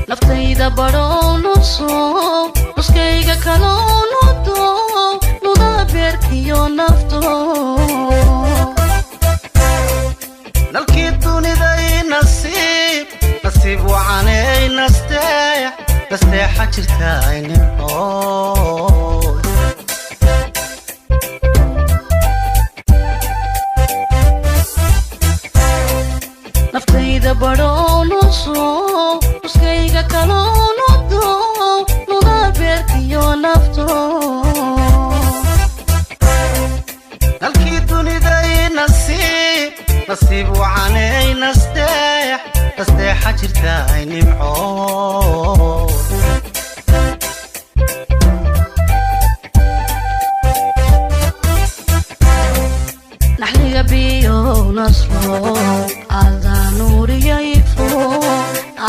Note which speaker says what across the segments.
Speaker 1: naftayda baroonu soo nuskayga kaloonu doo nuda beerkiyo nafto nalkii duniday nasiib wacanay nasteexa jirtaay nimcooy naftayda baroonu soo nuskayga kaloonu doo nuda beerkiyo nafto nalkii duniday nasiib wacanay nasteexa jirtaay nimcooy naxliga biyo nasro ada nuuriya ifo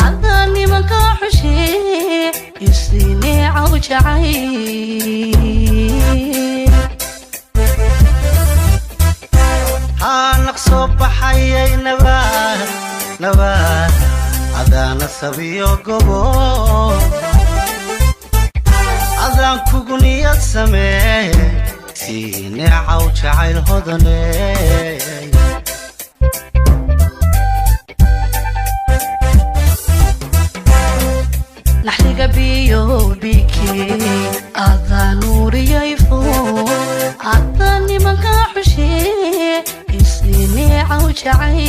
Speaker 1: ada nimanka xushee isine cawjacay naqsoo baxayay nabaad adaan sabiyo gobo adaan kugu niyad samee siine cawjacayl hodane naxliga biyo biki ada nuuriya ifo ada nimanka xushee isine cawjacay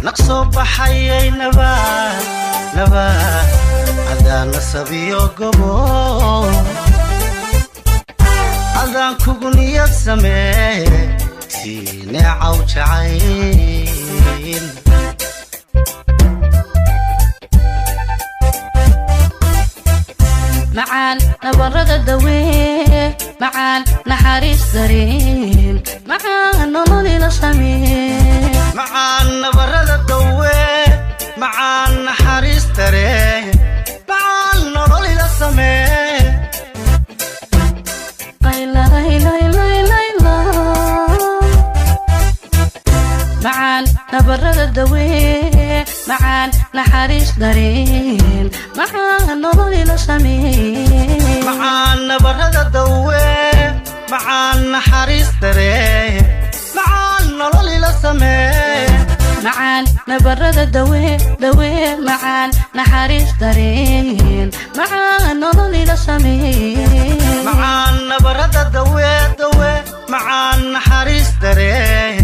Speaker 1: naqsoo baxayay nabaad adaan sabiyo gobo adaan kugu niyad samee siine cawjacayl معان نبرد الدوين معان نحاريس دارين معان نولي لسمين معان نبرد الدوين معان نحاريس دارين معان نولي لسمين ليلى ليلى ليلى ليلى معان نبرد الدوين معان نحاريس دارين معان نولي لسمين معان نبرد الدوين معان نحاريس دارين معان نولي لسمين معان نبرد الدوين معان نحاريس دارين معان نولي لسمين معان نبرد الدوين معان نحاريس دارين